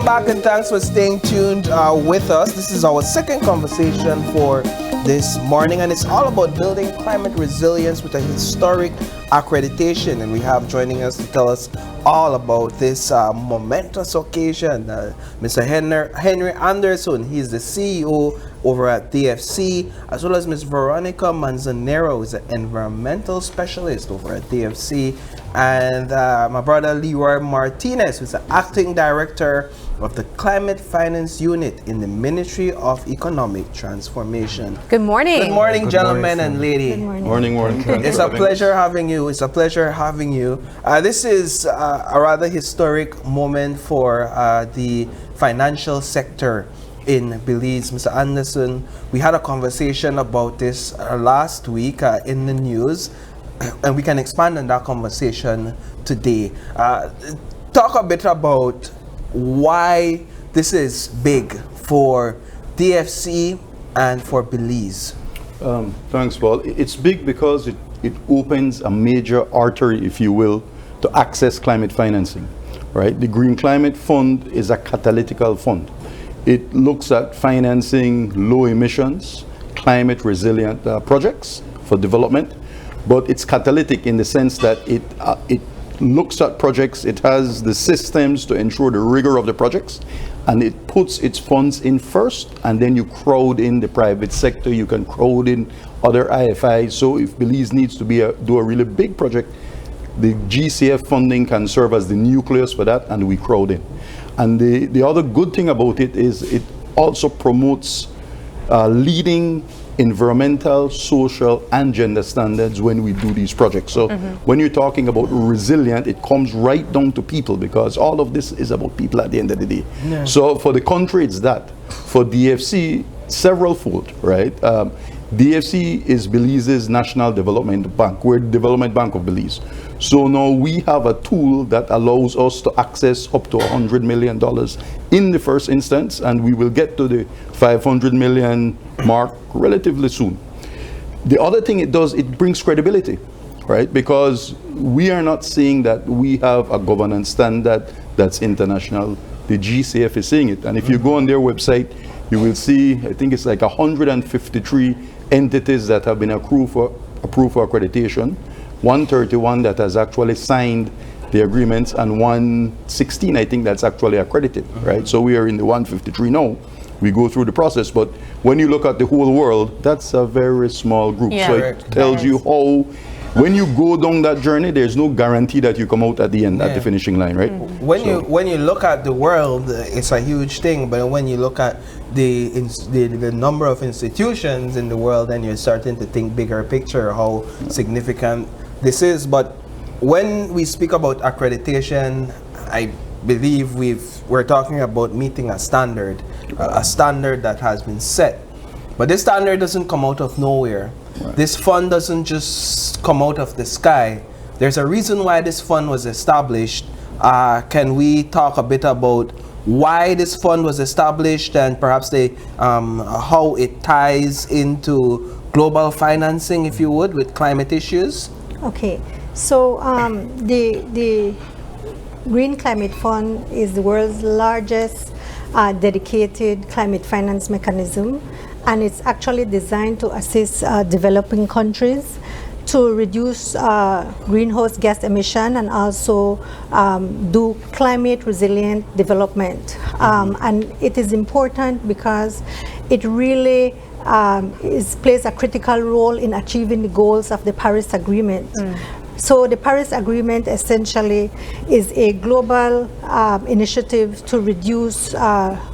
back and thanks for staying tuned with us. This is our second conversation for this morning, and it's all about building climate resilience with a historic accreditation. And we have joining us to tell us all about this momentous occasion, Mr. Henry Anderson. He's the CEO over at DFC, as well as Ms. Veronica Manzanero, who's an environmental specialist over at DFC, and my brother Leroy Martinez, who's the acting director of the Climate Finance Unit in the Ministry of Economic Transformation. Good morning. Good morning, gentlemen and lady. Good morning. Morning. It's a pleasure having you. This is a rather historic moment for the financial sector in Belize. Mr. Anderson, we had a conversation about this last week in the news, and we can expand on that conversation today. Talk a bit about why this is big for DFC and for Belize. Thanks, Paul. It's big because it opens a major artery, if you will, to access climate financing, right? The Green Climate Fund is a catalytical fund. It looks at financing low emissions, climate resilient projects for development, but it's catalytic in the sense that it looks at projects, it has the systems to ensure the rigor of the projects, and it puts its funds in first, and then you crowd in the private sector, you can crowd in other IFIs. So if Belize needs to do a really big project, the GCF funding can serve as the nucleus for that, and we crowd in. And the other good thing about it is it also promotes leading environmental, social, and gender standards when we do these projects. So when you're talking about resilient, it comes right down to people, because all of this is about people at the end of the day. Yeah. So for the country, it's that. For DFC, several fold, right? DFC is Belize's national development bank. We're the development bank of Belize. So now we have a tool that allows us to access up to $100 million in the first instance, and we will get to the 500 million mark relatively soon. The other thing it does, it brings credibility, right? Because we are not seeing that we have a governance standard that's international. The GCF is seeing it. And if you go on their website, you will see, I think it's like 153 entities that have been approved for accreditation, 131 that has actually signed the agreements, and 116 I think that's actually accredited, right? So we are in the 153 now. We go through the process, but when you look at the whole world, that's a very small group. Yeah. So it tells you how, when you go down that journey, there's no guarantee that you come out at the end, at the finishing line, right? When you look at the world, it's a huge thing, but when you look at the number of institutions in the world, then you're starting to think bigger picture, how significant this is. But when we speak about accreditation, I believe we're talking about meeting a standard that has been set. But this standard doesn't come out of nowhere. Right. This fund doesn't just come out of the sky. There's a reason why this fund was established. Can we talk a bit about why this fund was established, and perhaps how it ties into global financing, if you would, with climate issues? Okay, so the Green Climate Fund is the world's largest dedicated climate finance mechanism, and it's actually designed to assist developing countries to reduce greenhouse gas emission and also do climate resilient development. And it is important because it really plays a critical role in achieving the goals of the Paris Agreement. So the Paris Agreement essentially is a global initiative to reduce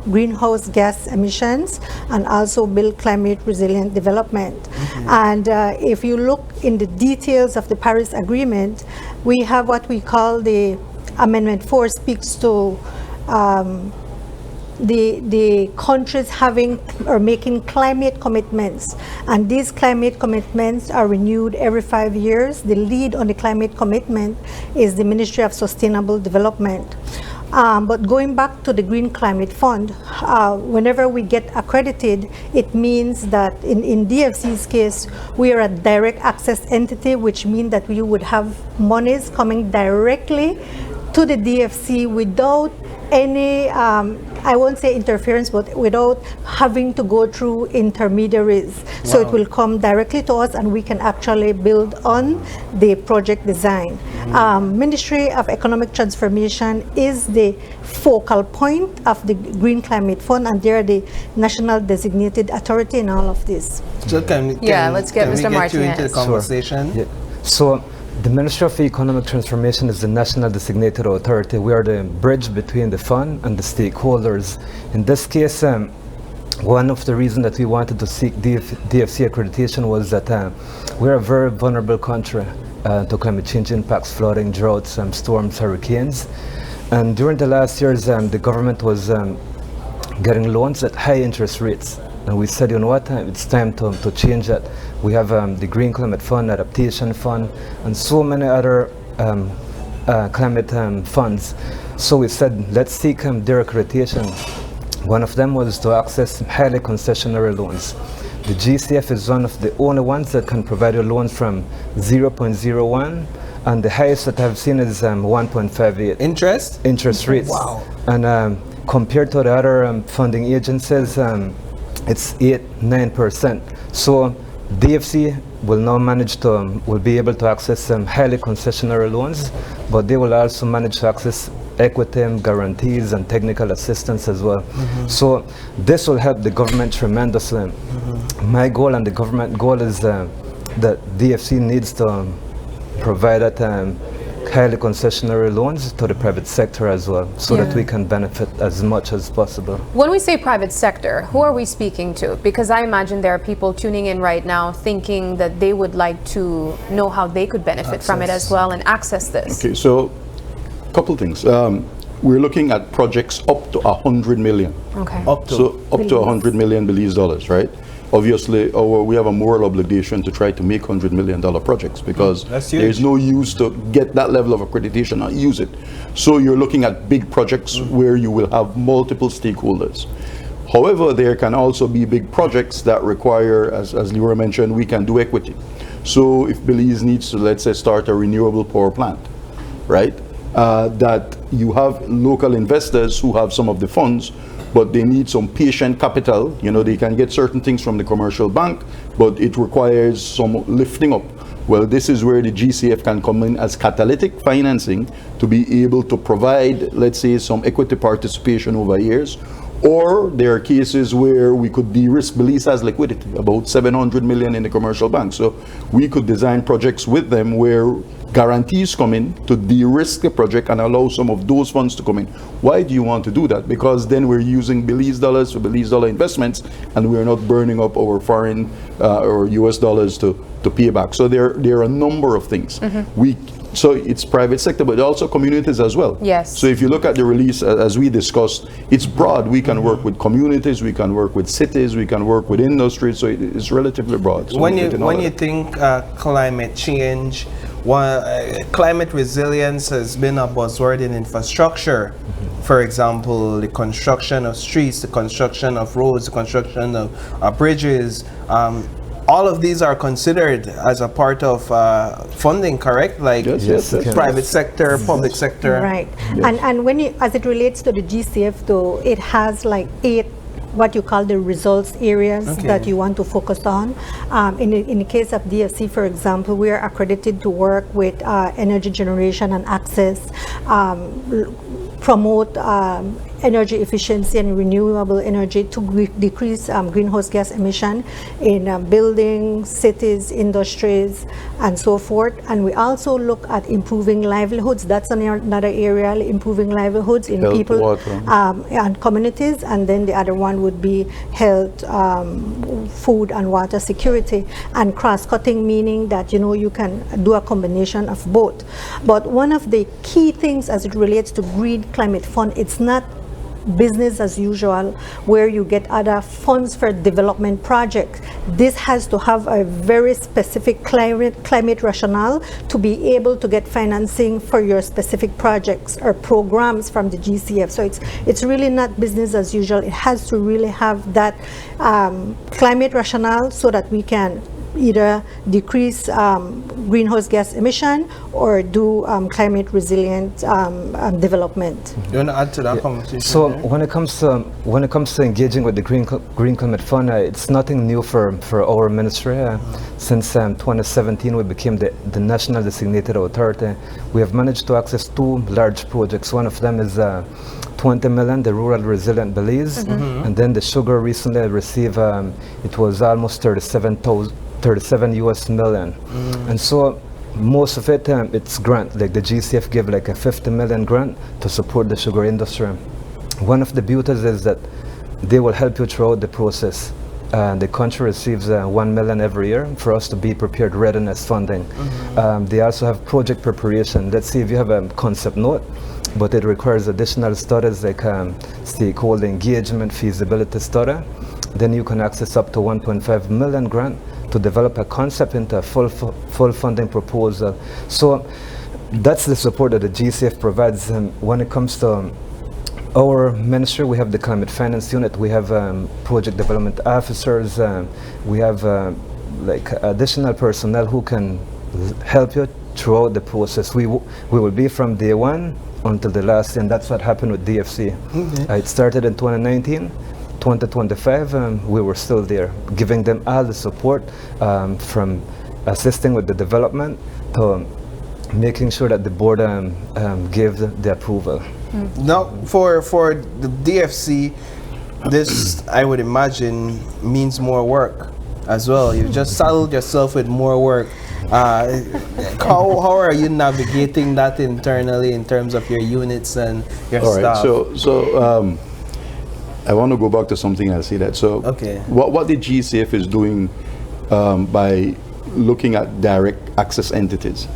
greenhouse gas emissions and also build climate resilient development. And if you look in the details of the Paris Agreement, we have what we call the Amendment 4 speaks to the countries having or making climate commitments, and these climate commitments are renewed every 5 years. The lead on the climate commitment is the Ministry of Sustainable Development. But going back to the Green Climate Fund, whenever we get accredited, it means that in DFC's case, we are a direct access entity, which means that we would have monies coming directly to the DFC without any, I won't say interference, but without having to go through intermediaries. So it will come directly to us and we can actually build on the project design. Ministry of Economic Transformation is the focal point of the Green Climate Fund, and they're the national designated authority in all of this. So let's get Mr. you Martinez. into the conversation? Yeah. So the Ministry of Economic Transformation is the national designated authority. We are the bridge between the fund and the stakeholders. In this case, one of the reasons that we wanted to seek DFC accreditation was that we're a very vulnerable country to climate change impacts, flooding, droughts, storms, hurricanes. And during the last years, the government was getting loans at high interest rates. And we said, you know what, it's time to change that. We have the Green Climate Fund, Adaptation Fund, and so many other climate funds. So we said, let's seek their accreditation. One of them was to access highly concessionary loans. The GCF is one of the only ones that can provide you loans from 0.01, and the highest that I've seen is 1.58. Interest rates. Wow. And compared to the other funding agencies, it's 8-9%. So DFC will now will be able to access some highly concessionary loans, but they will also manage to access equity, guarantees, and technical assistance as well. So this will help the government tremendously. My goal and the government goal is that DFC needs to provide that highly concessionary loans to the private sector as well, so that we can benefit as much as possible. When we say private sector, who are we speaking to? Because I imagine there are people tuning in right now thinking that they would like to know how they could benefit from it as well and access this. Okay, so a couple things. We're looking at projects up to 100 million. Okay. Up to 100 million Belize dollars, right? Obviously, we have a moral obligation to try to make $100 million projects, because there's no use to get that level of accreditation and use it. So you're looking at big projects where you will have multiple stakeholders. However, there can also be big projects that require, as Leora mentioned, we can do equity. So if Belize needs to, let's say, start a renewable power plant, right? That you have local investors who have some of the funds, but they need some patient capital. You know, they can get certain things from the commercial bank, but it requires some lifting up. Well, this is where the GCF can come in as catalytic financing to be able to provide, let's say, some equity participation over years. Or there are cases where we could de-risk. Belize has liquidity, about 700 million in the commercial bank. So we could design projects with them where guarantees come in to de-risk the project and allow some of those funds to come in. Why do you want to do that? Because then we're using Belize dollars for Belize dollar investments, and we're not burning up our foreign or US dollars to pay back. So there are a number of things. So it's private sector, but also communities as well. Yes. So if you look at the release, as we discussed, it's broad. We can work with communities, we can work with cities, we can work with industry. So it's relatively broad. So when you think climate change, climate resilience has been a buzzword in infrastructure. For example, the construction of streets, the construction of roads, the construction of bridges. All of these are considered as a part of funding, correct? Like yes. private sector, public sector. Right. Yes. And when as it relates to the GCF, though, it has like 8 what you call the results areas that you want to focus on. In the case of DFC, for example, we are accredited to work with energy generation and access, promote energy efficiency and renewable energy to decrease greenhouse gas emission in buildings, cities, industries, and so forth. And we also look at improving livelihoods. That's another area, improving livelihoods in health, people water. And communities. And then the other one would be health, food and water security, and cross-cutting, meaning that you can do a combination of both. But one of the key things as it relates to Green Climate Fund, it's not business as usual where you get other funds for development projects. This has to have a very specific climate rationale to be able to get financing for your specific projects or programs from the GCF. So it's really not business as usual. It has to really have that climate rationale so that we can either decrease greenhouse gas emission or do climate resilient development. You want to add to that conversation? So there? when it comes to engaging with the Green Climate Fund, it's nothing new for our ministry. Since 2017, we became the national designated authority. We have managed to access 2 large projects. One of them is 20 million, the Rural Resilient Belize, and then the sugar recently received, it was almost 37 US million. And so most of it, it's grant, like the GCF gave like a 50 million grant to support the sugar industry. One of the beauties is that they will help you throughout the process. The country receives 1 million every year for us to be prepared readiness funding. They also have project preparation. Let's see if you have a concept note, but it requires additional studies like stakeholder engagement, feasibility study. Then you can access up to 1.5 million grant to develop a concept into a full funding proposal. So that's the support that the GCF provides. When it comes to our ministry, we have the climate finance unit, we have project development officers, we have like additional personnel who can help you throughout the process. We will be from day one until the last, and that's what happened with DFC. It started in 2019. 2025, we were still there, giving them all the support from assisting with the development to making sure that the board gave the approval. Now, for the DFC, this, I would imagine, means more work as well. You've just saddled yourself with more work. How are you navigating that internally in terms of your units and your staff? So I want to go back to something else here. So what the GCF is doing by looking at direct access entities,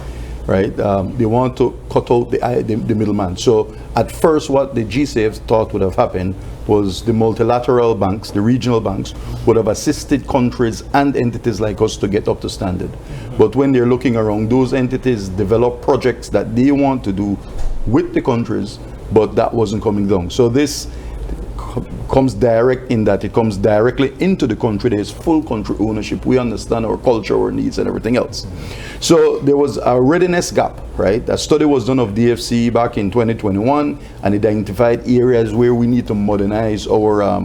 right? They want to cut out the middleman. So at first what the GCF thought would have happened was the multilateral banks, the regional banks, would have assisted countries and entities like us to get up to standard. But when they're looking around, those entities develop projects that they want to do with the countries, but that wasn't coming down. So this comes direct in that it comes directly into the country. There's full country ownership. We understand our culture, our needs, and everything else. So there was a readiness gap, right? A study was done of DFC back in 2021 and identified areas where we need to modernize our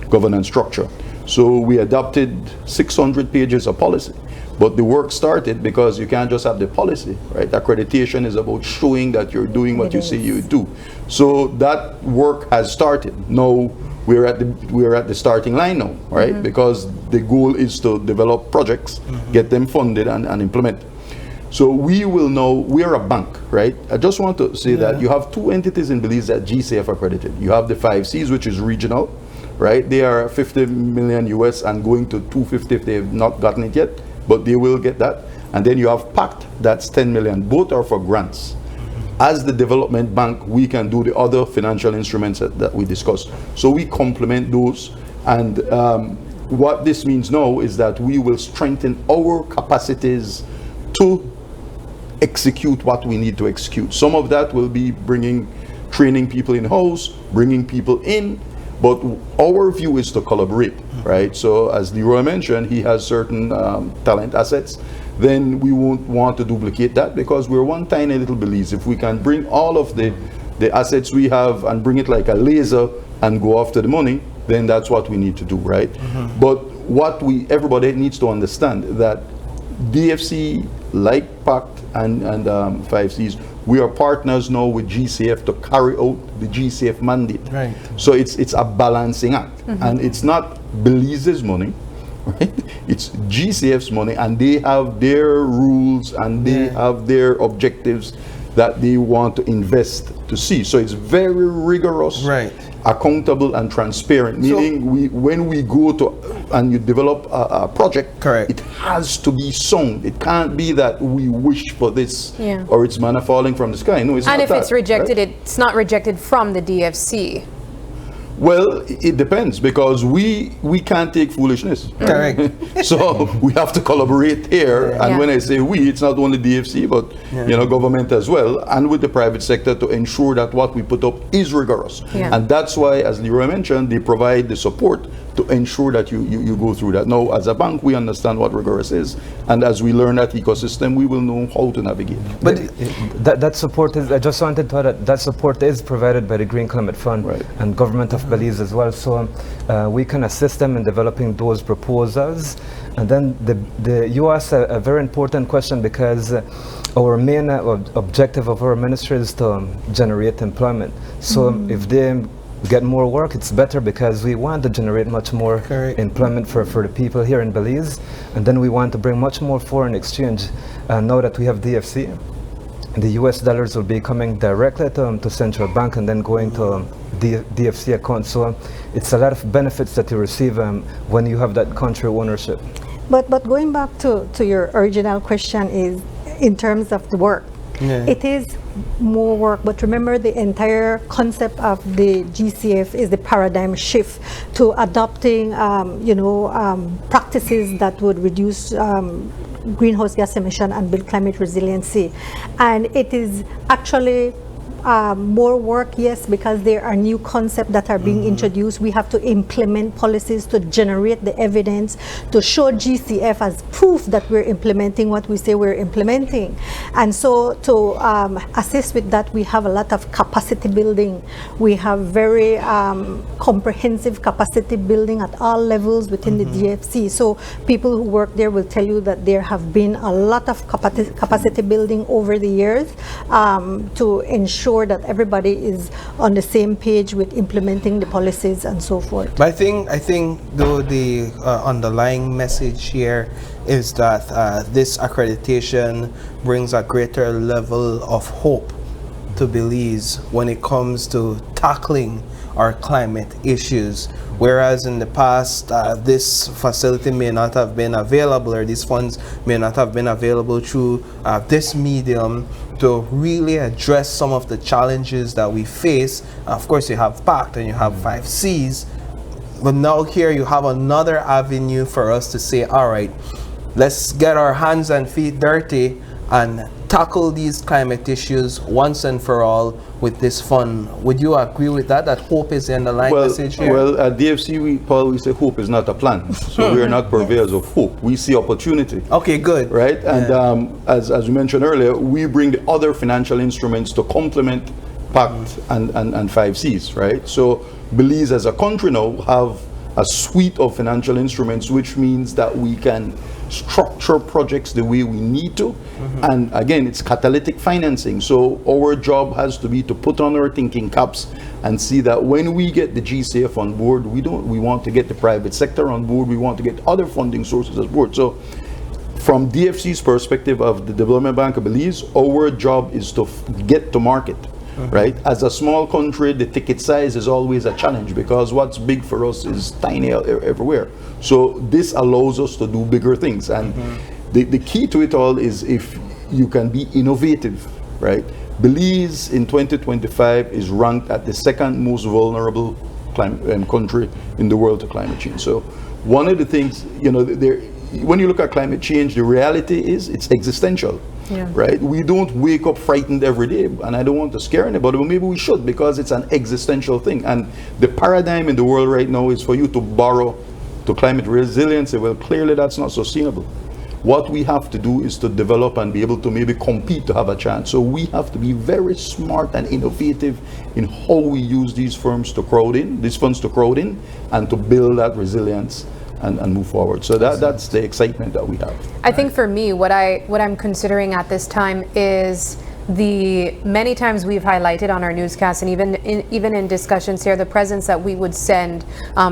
governance structure. So we adopted 600 pages of policy. But the work started because you can't just have the policy, right? Accreditation is about showing that you're doing what you say you do. So that work has started. Now we're at the starting line now, right? Because the goal is to develop projects, get them funded and implement. So we will know, we are a bank, right? I just want to say that you have 2 entities in Belize that GCF accredited. You have the 5 Cs, which is regional, right? They are 50 million US and going to 250 if they have not gotten it yet, but they will get that. And then you have PACT, that's 10 million. Both are for grants. As the development bank, we can do the other financial instruments that we discussed. So we complement those. And what this means now is that we will strengthen our capacities to execute what we need to execute. Some of that will be training people in-house, bringing people in, but our view is to collaborate, right? So as Leroy mentioned, he has certain talent assets. Then we won't want to duplicate that because we're one tiny little Belize. If we can bring all of the assets we have and bring it like a laser and go after the money, then that's what we need to do, right? But what everybody needs to understand that DFC, like PACT and 5Cs, we are partners now with GCF to carry out the GCF mandate. Right. So it's a balancing act, and it's not Belize's money, right? It's GCF's money, and they have their rules and they have their objectives that they want to invest to see. So it's very rigorous, right, accountable and transparent, meaning when we go to and you develop a project, correct, it has to be sound. It can't be that we wish for this or it's manna falling from the sky. No, it's not. And if that, it's rejected, right? it's not rejected from the DFC. Well, it depends because we can't take foolishness. Correct. So we have to collaborate here. And when I say we, it's not only DFC, but government as well, and with the private sector to ensure that what we put up is rigorous. And that's why, as Leroy mentioned, they provide the support to ensure that you go through that. Now, as a bank, we understand what rigorous is, and as we learn that ecosystem, we will know how to navigate. But that support is, I just wanted to add that support is provided by the Green Climate Fund and government of Belize as well. So we can assist them in developing those proposals. And then you asked a very important question, because our main objective of our ministry is to generate employment. So if they get more work, it's better, because we want to generate much more employment for the people here in Belize. And then we want to bring much more foreign exchange. Now that we have DFC, the US dollars will be coming directly to central bank and then going to DFC account. So it's a lot of benefits that you receive when you have that country ownership. But going back to your original question, is in terms of the work. It is more work, but remember, the entire concept of the GCF is the paradigm shift to adopting practices that would reduce greenhouse gas emission and build climate resiliency. And it is actually more work, yes, because there are new concepts that are being introduced. We have to implement policies to generate the evidence, to show GCF as proof that we're implementing what we say we're implementing. And so to assist with that, we have a lot of capacity building. We have very comprehensive capacity building at all levels within the DFC. So people who work there will tell you that there have been a lot of capacity building over the years to ensure that everybody is on the same page with implementing the policies and so forth. But I think though the underlying message here is that this accreditation brings a greater level of hope to Belize when it comes to tackling our climate issues. Whereas in the past, this facility may not have been available, or these funds may not have been available through this medium to really address some of the challenges that we face. Of course, you have PACT and you have 5Cs, but now here you have another avenue for us to say, all right, let's get our hands and feet dirty and tackle these climate issues once and for all with this fund. Would you agree with that, that hope is the underlying message here? Well, at DFC, we say hope is not a plan. So we are not purveyors of hope. We see opportunity. Okay, good. Right? And as we mentioned earlier, we bring the other financial instruments to complement PACT and 5Cs, right? So Belize as a country now have a suite of financial instruments, which means that we can structure projects the way we need to. And again, it's catalytic financing. So our job has to be to put on our thinking caps and see that when we get the GCF on board, we want to get the private sector on board, we want to get other funding sources on board. So from DFC's perspective of the Development Bank of Belize, our job is to get to market. Right? As a small country, the ticket size is always a challenge, because what's big for us is tiny everywhere. So this allows us to do bigger things. And the key to it all is if you can be innovative, right? Belize in 2025 is ranked at the second most vulnerable country in the world to climate change. So one of the things, when you look at climate change, the reality is it's existential. Right? We don't wake up frightened every day, and I don't want to scare anybody, but maybe we should, because it's an existential thing. And the paradigm in the world right now is for you to borrow to climate resiliency. Well, clearly that's not sustainable. What we have to do is to develop and be able to maybe compete to have a chance. So we have to be very smart and innovative in how we use these funds to crowd in, and to build that resilience and move forward. So that's the excitement that we have. I think for me, what I'm considering at this time is the many times we've highlighted on our newscasts, and even in discussions here, the presence that we would send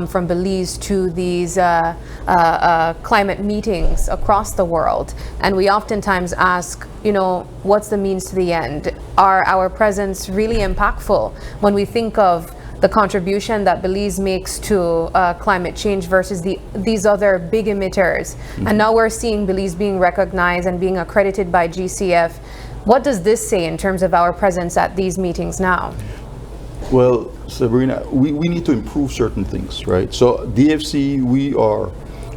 from Belize to these climate meetings across the world. And we oftentimes ask, what's the means to the end? Are our presence really impactful when we think of the contribution that Belize makes to climate change versus these other big emitters? And now we're seeing Belize being recognized and being accredited by GCF. What does this say in terms of our presence at these meetings now? Well, Sabrina, we need to improve certain things, right? So DFC, we are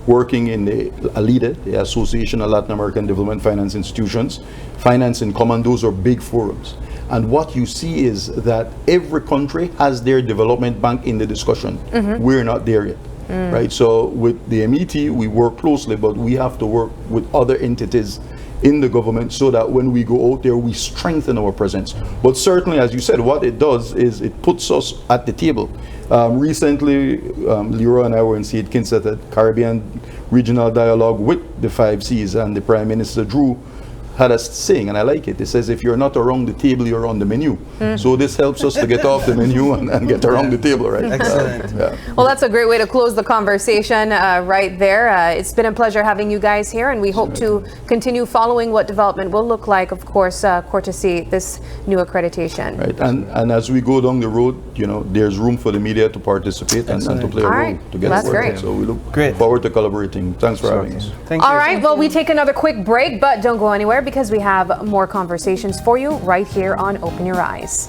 working in the ALIDE, the Association of Latin American Development Finance Institutions. Finance in Common, those are big forums. And what you see is that every country has their development bank in the discussion. We're not there yet. right? So with the MET, we work closely, but we have to work with other entities in the government so that when we go out there, we strengthen our presence. But certainly, as you said, what it does is it puts us at the table. Recently, Leroy and I were in St. Kitts at the Caribbean Regional Dialogue with the 5 Cs, and the Prime Minister Drew had a saying, and I like it. It says, if you're not around the table, you're on the menu. So this helps us to get off the menu and get around the table, right? Excellent. Well, that's a great way to close the conversation right there. It's been a pleasure having you guys here, and we hope to continue following what development will look like, of course, courtesy this new accreditation. Right, and as we go down the road, you know, there's room for the media to participate and to play a All role right. to get That's it working. great. So we look Great. forward to collaborating. Thanks for having us. Thank you. All right, well, we take another quick break, but don't go anywhere because we have more conversations for you right here on Open Your Eyes.